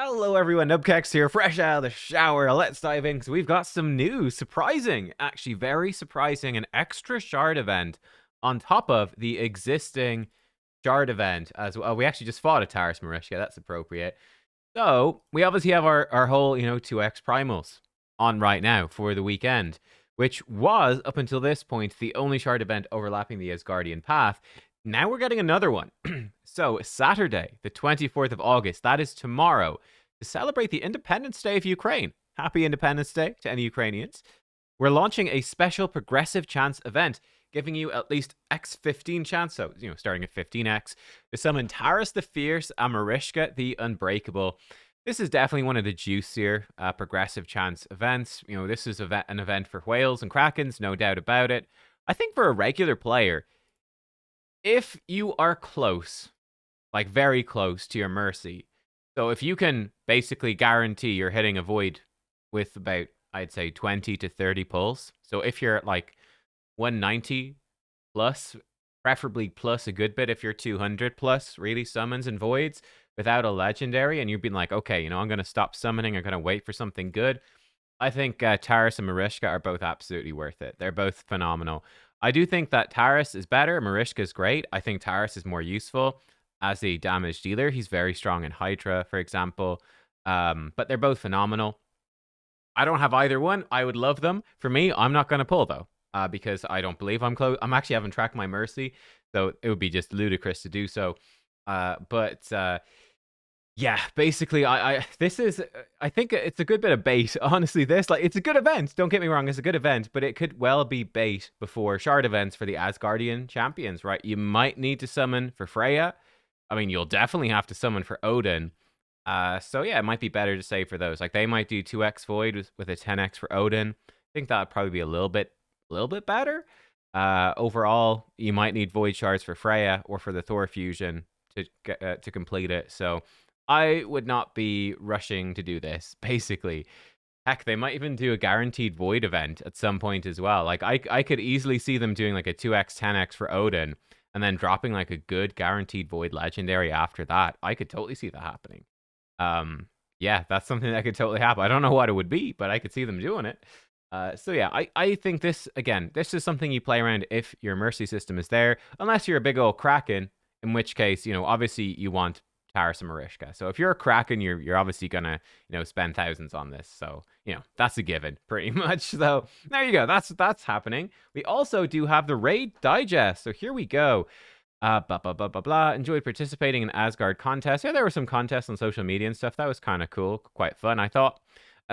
Hello everyone, nubkeks here, fresh out of the shower. Let's dive in because we've got some new, surprising, actually very surprising, an extra shard event on top of the existing shard event as well. We actually just fought a Taras and Marichka, that's appropriate. So we obviously have our whole, 2x primals on right now for the weekend, which was, up until this point, the only shard event overlapping the Asgardian path. Now we're getting another one. So Saturday, the 24th of August, that is tomorrow, to celebrate the Independence Day of Ukraine. Happy Independence Day to any Ukrainians. We're launching a special progressive chance event, giving you at least X15 chance, so, starting at 15X, to summon Taras the Fierce and Marichka the Unbreakable. This is definitely one of the juicier progressive chance events. This is an event for whales and krakens, no doubt about it. I think for a regular player, if you are close, like very close to your Mercy, so if you can basically guarantee you're hitting a void with about, I'd say, 20 to 30 pulls. So if you're at like 190 plus, preferably plus a good bit if you're 200 plus, really, summons and voids without a legendary, and you've been like, okay, I'm going to stop summoning, I'm going to wait for something good. I think Taras and Marichka are both absolutely worth it. They're both phenomenal. I do think that Taras is better. Marichka is great. I think Taras is more useful as a damage dealer. He's very strong in Hydra, for example. But they're both phenomenal. I don't have either one. I would love them. For me, I'm not going to pull, though, because I don't believe I'm close. I'm actually haven't tracked my Mercy, so it would be just ludicrous to do so. Yeah, basically, I think it's a good bit of bait. Honestly, it's a good event. Don't get me wrong, it's a good event, but it could well be bait before shard events for the Asgardian champions, right? You might need to summon for Freya. I mean, you'll definitely have to summon for Odin. So yeah, it might be better to save for those. Like they might do 2x Void with a 10x for Odin. I think that'd probably be a little bit better. Overall, you might need Void shards for Freya or for the Thor fusion to complete it. So I would not be rushing to do this, basically. Heck, they might even do a guaranteed Void event at some point as well. Like, I could easily see them doing, like, a 2x, 10x for Odin, and then dropping, like, a good guaranteed Void legendary after that. I could totally see that happening. Yeah, that's something that could totally happen. I don't know what it would be, but I could see them doing it. So yeah, I think this is something you play around if your Mercy system is there, unless you're a big old Kraken, in which case, obviously you want Taras and Marichka. So if you're a Kraken, you're obviously gonna, spend thousands on this. So, that's a given, pretty much. So there you go. That's happening. We also do have the Raid Digest. So here we go. Blah, blah, blah, blah, blah. Enjoyed participating in Asgard contests. Yeah, there were some contests on social media and stuff. That was kind of cool. Quite fun, I thought.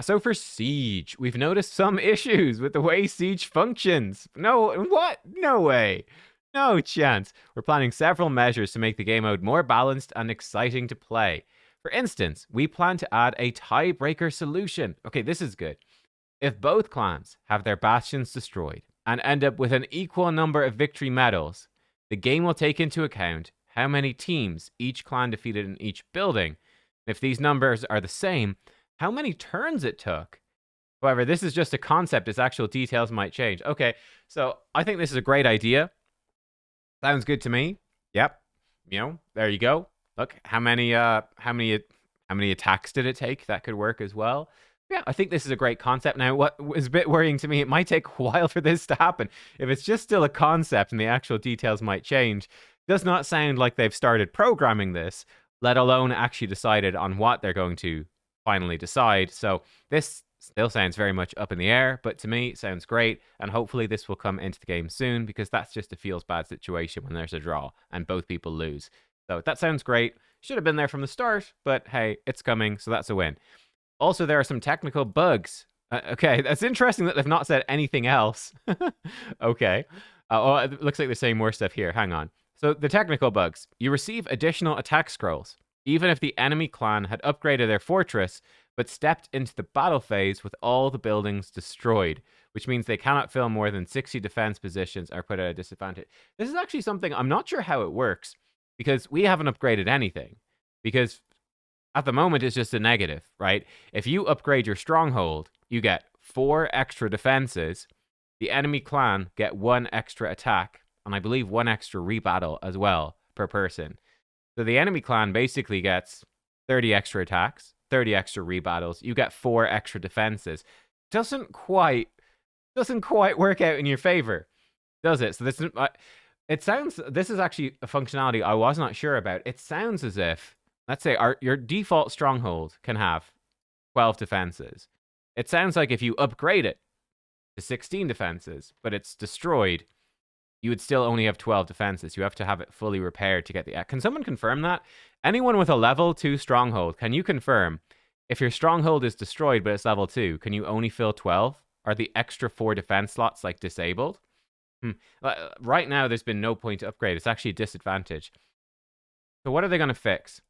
So for Siege, we've noticed some issues with the way Siege functions. No, what? No way. No chance. We're planning several measures to make the game mode more balanced and exciting to play. For instance, we plan to add a tiebreaker solution. Okay, this is good. If both clans have their bastions destroyed and end up with an equal number of victory medals, the game will take into account how many teams each clan defeated in each building. If these numbers are the same, how many turns it took. However, this is just a concept. Its actual details might change. Okay, so I think this is a great idea. Sounds good to me. Yep. There you go. Look, how many attacks did it take? That could work as well. Yeah, I think this is a great concept. Now, what is a bit worrying to me, it might take a while for this to happen. If it's just still a concept and the actual details might change, it does not sound like they've started programming this, let alone actually decided on what they're going to finally decide. So this still sounds very much up in the air, but to me, it sounds great, and hopefully this will come into the game soon, because that's just a feels bad situation when there's a draw and both people lose. So that sounds great. Should have been there from the start, but hey, it's coming, so that's a win. Also, there are some technical bugs. Okay, that's interesting that they've not said anything else. Okay. Oh, it looks like they're saying more stuff here. Hang on. So the technical bugs. You receive additional attack scrolls, even if the enemy clan had upgraded their fortress, but stepped into the battle phase with all the buildings destroyed, which means they cannot fill more than 60 defense positions or put at a disadvantage. This is actually something, I'm not sure how it works, because we haven't upgraded anything. Because at the moment, it's just a negative, right? If you upgrade your Stronghold, you get 4 extra defenses. The enemy clan get 1 extra attack, and I believe 1 extra rebattle as well per person. So the enemy clan basically gets 30 extra attacks, 30 extra rebattles. You get 4 extra defenses. Doesn't quite work out in your favor, does it? So this is, this is actually a functionality I was not sure about. It sounds as if, let's say, your default stronghold can have 12 defenses. It sounds like if you upgrade it to 16 defenses, but it's destroyed, you would still only have 12 defenses. You have to have it fully repaired to get the... Can someone confirm that? Anyone with a level 2 stronghold, can you confirm if your stronghold is destroyed but it's level 2, can you only fill 12? Are the extra 4 defense slots like disabled? Right now, there's been no point to upgrade. It's actually a disadvantage. So what are they going to fix?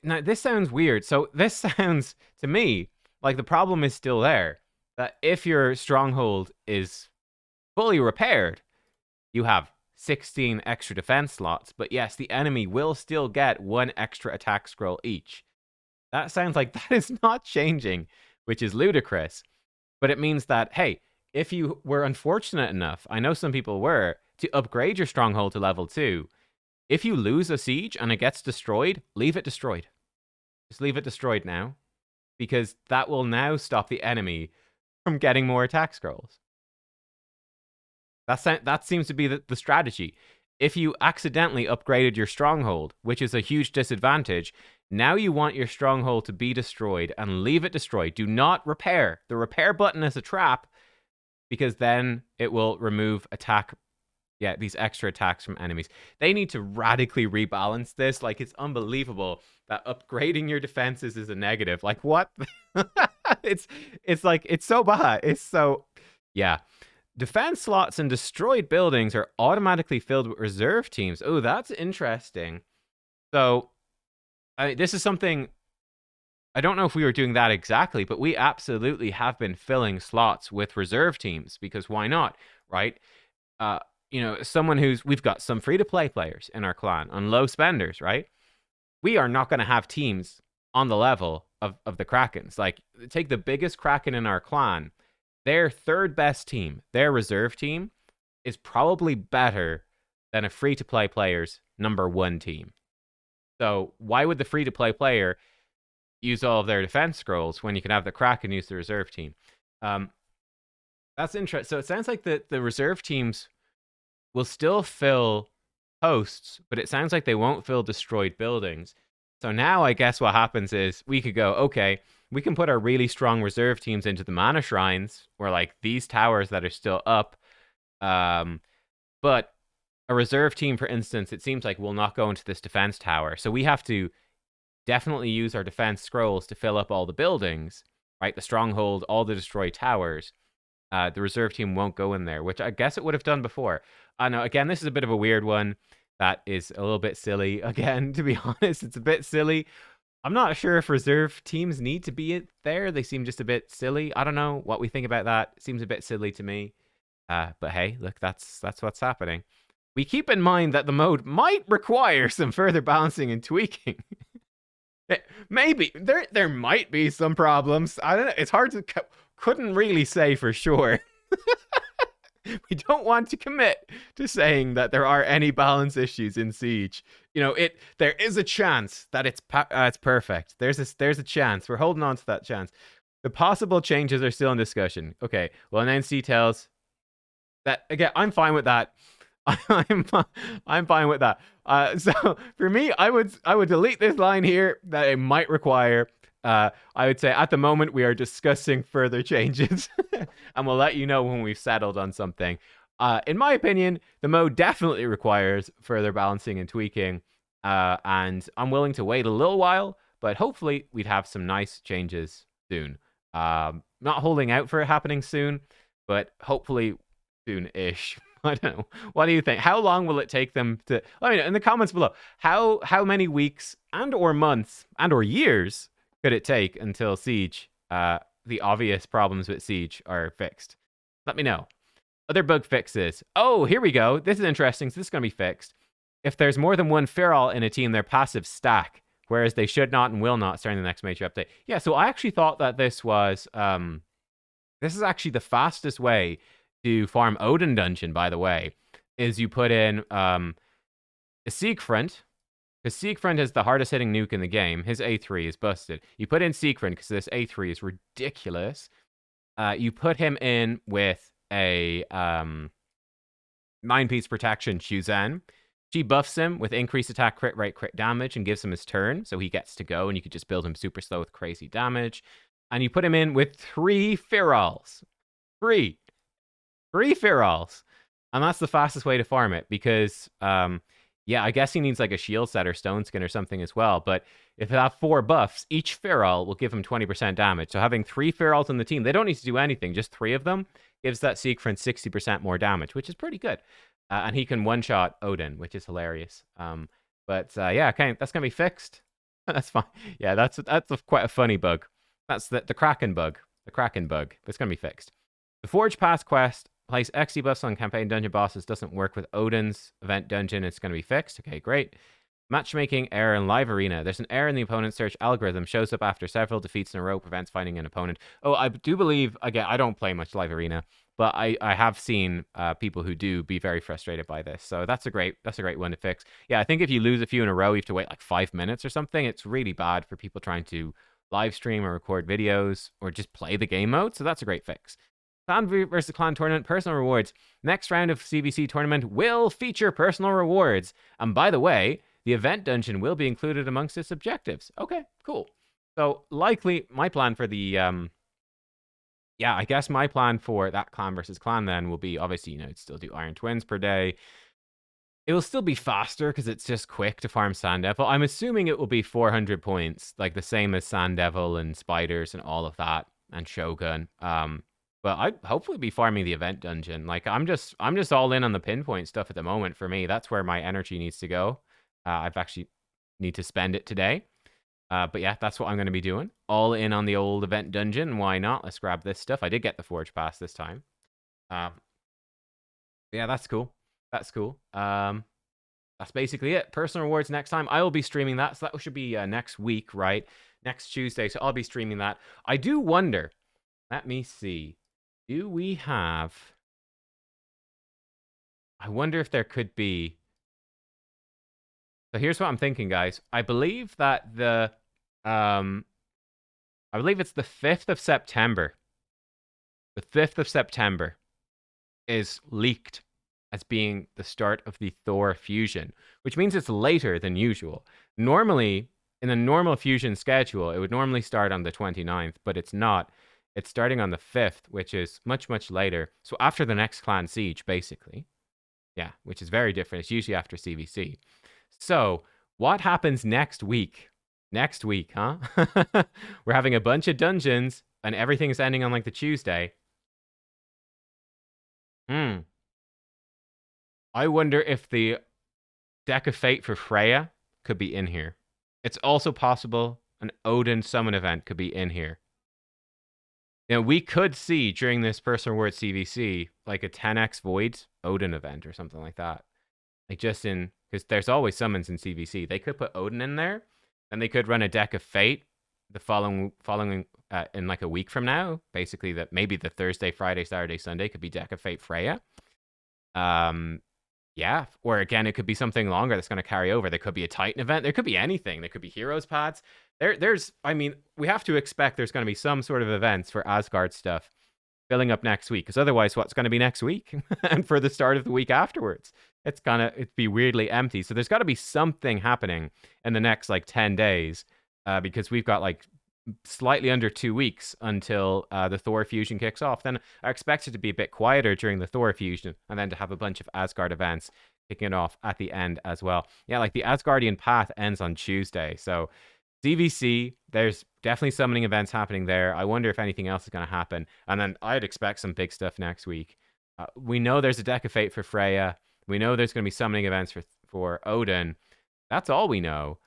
Now, this sounds weird. So this sounds, to me, like the problem is still there. That if your stronghold is fully repaired, you have 16 extra defense slots. But yes, the enemy will still get 1 extra attack scroll each. That sounds like that is not changing, which is ludicrous. But it means that, hey, if you were unfortunate enough, I know some people were, to upgrade your stronghold to level 2, if you lose a siege and it gets destroyed, leave it destroyed. Just leave it destroyed now. Because that will now stop the enemy from getting more attack scrolls. That seems to be the strategy. If you accidentally upgraded your stronghold, which is a huge disadvantage, now you want your stronghold to be destroyed and leave it destroyed. Do not repair. The repair button is a trap because then it will remove these extra attacks from enemies. They need to radically rebalance this. Like, it's unbelievable that upgrading your defenses is a negative. Like, what? It's like, it's so bad. It's so, yeah. Defense slots and destroyed buildings are automatically filled with reserve teams. Oh, that's interesting. So, this is something, I don't know if we were doing that exactly, but we absolutely have been filling slots with reserve teams because why not, right? We've got some free-to-play players in our clan on low spenders, right? We are not going to have teams on the level of the Krakens. Like, take the biggest Kraken in our clan. Their third best team, their reserve team, is probably better than a free-to-play player's number 1 team. So why would the free-to-play player use all of their defense scrolls when you can have the Kraken use the reserve team? That's interesting. So it sounds like the reserve teams will still fill hosts, but it sounds like they won't fill destroyed buildings. So now I guess what happens is we could go, okay, we can put our really strong reserve teams into the mana shrines, or like these towers that are still up. But a reserve team, for instance, it seems like will not go into this defense tower. So we have to definitely use our defense scrolls to fill up all the buildings, right? The stronghold, all the destroyed towers. The reserve team won't go in there, which I guess it would have done before. I know, again, this is a bit of a weird one. That is a little bit silly. Again, to be honest, it's a bit silly. I'm not sure if reserve teams need to be there. They seem just a bit silly. I don't know what we think about that. It seems a bit silly to me. But hey, look, that's what's happening. We keep in mind that the mode might require some further balancing and tweaking. Maybe. There might be some problems. I don't know. It's hard to... couldn't really say for sure. We don't want to commit to saying that there are any balance issues in Siege. There is a chance that it's perfect. There's a chance. We're holding on to that chance. The possible changes are still in discussion. Okay, we'll announce details. That again, I'm fine with that. I'm fine with that. So for me, I would delete this line here that it might require. I would say at the moment we are discussing further changes and we'll let you know when we've settled on something. In my opinion, the mode definitely requires further balancing and tweaking, and I'm willing to wait a little while, but hopefully we'd have some nice changes soon. Not holding out for it happening soon, but hopefully soon-ish. I don't know. What do you think? How long will it take them to... Let me know in the comments below. How many weeks and or months and or years could it take until Siege, the obvious problems with Siege are fixed? Let me know. Other bug fixes. Oh, here we go. This is interesting. So this is going to be fixed. If there's more than one feral in a team, their passive stack, whereas they should not and will not starting the next major update. Yeah, so I actually thought that this was... this is actually the fastest way to farm Odin Dungeon, by the way, is you put in a Siegfried, Because Siegfried is the hardest hitting nuke in the game. His A3 is busted. You put in Siegfried because this A3 is ridiculous. You put him in with a 9-piece protection Shuzan. She buffs him with increased attack, crit rate, crit damage, and gives him his turn, so he gets to go, and you could just build him super slow with crazy damage. And you put him in with 3 Firals. 3 Firals. And that's the fastest way to farm it, because, yeah, I guess he needs like a shield set or stone skin or something as well, but if they have 4 buffs, each Firal will give him 20% damage. So having 3 Firals on the team, they don't need to do anything, just 3 of them, gives that Siegfried 60% more damage, which is pretty good. And he can one-shot Odin, which is hilarious. But yeah, okay, that's going to be fixed. That's fine. Yeah, that's quite a funny bug. That's the Kraken bug. The Kraken bug. It's going to be fixed. The Forge Pass quest, place X debuffs on campaign dungeon bosses, doesn't work with Odin's event dungeon. It's going to be fixed. Okay, great. Matchmaking error in live arena. There's an error in the opponent search algorithm. Shows up after several defeats in a row. Prevents finding an opponent. Oh, I do believe, again, I don't play much live arena, but I have seen people who do be very frustrated by this. So that's a great one to fix. Yeah, I think if you lose a few in a row, you have to wait like 5 minutes or something. It's really bad for people trying to live stream or record videos or just play the game mode. So that's a great fix. Clan versus Clan tournament, personal rewards. Next round of CVC tournament will feature personal rewards. And by the way, the event dungeon will be included amongst its objectives. Okay, cool. So likely my plan for the, yeah, I guess my plan for that clan versus clan then will be, obviously, you know, still do Iron Twins per day. It will still be faster because it's just quick to farm Sand Devil. I'm assuming it will be 400 points, like the same as Sand Devil and Spiders and all of that, and Shogun. But I'd hopefully be farming the event dungeon. Like I'm just all in on the pinpoint stuff at the moment. For me, that's where my energy needs to go. I've actually need to spend it today. But yeah, that's what I'm going to be doing. All in on the old event dungeon. Why not? Let's grab this stuff. I did get the Forge Pass this time. Yeah, that's cool. That's cool. That's basically it. Personal rewards next time. I will be streaming that. So that should be next week, right? Next Tuesday. So I'll be streaming that. I do wonder. Let me see. Do we have... I wonder if there could be... So here's what I'm thinking, guys. I believe that the... I believe it's the 5th of September. The 5th of September is leaked as being the start of the Thor fusion, which means it's later than usual. Normally, in a normal fusion schedule, it would normally start on the 29th, but it's not. It's starting on the 5th, which is much, much later. So after the next clan siege, basically. Yeah, which is very different. It's usually after CVC. So what happens next week? Next week, huh? We're having a bunch of dungeons, and everything's ending on like the Tuesday. I wonder if the Deck of Fate for Freya could be in here. It's also possible an Odin summon event could be in here. You know, we could see during this personal reward CVC like a 10x Void Odin event or something like that. Like just in, because there's always summons in CVC. They could put Odin in there, and they could run a Deck of Fate the following in like a week from now. Basically, that maybe the Thursday, Friday, Saturday, Sunday could be Deck of Fate Freya. Yeah, or again, it could be something longer that's going to carry over. There could be a Titan event. There could be anything. There could be Heroes pads. There's, I mean, we have to expect there's going to be some sort of events for Asgard stuff filling up next week, because otherwise, what's going to be next week and for the start of the week afterwards? It'd be weirdly empty. So there's got to be something happening in the next like 10 days, because we've got like slightly under 2 weeks until the Thor fusion kicks off. Then I expect it to be a bit quieter during the Thor fusion, and then to have a bunch of Asgard events kicking it off at the end as well. Yeah, like the Asgardian path ends on Tuesday, so CVC, there's definitely summoning events happening there. I wonder if anything else is going to happen, and then I'd expect some big stuff next week. We know there's a Deck of Fate for Freya. We know there's going to be summoning events for Odin. That's all we know.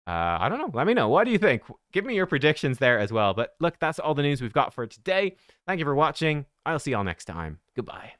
I don't know. Let me know. What do you think? Give me your predictions there as well. But look, that's all the news we've got for today. Thank you for watching. I'll see y'all next time. Goodbye.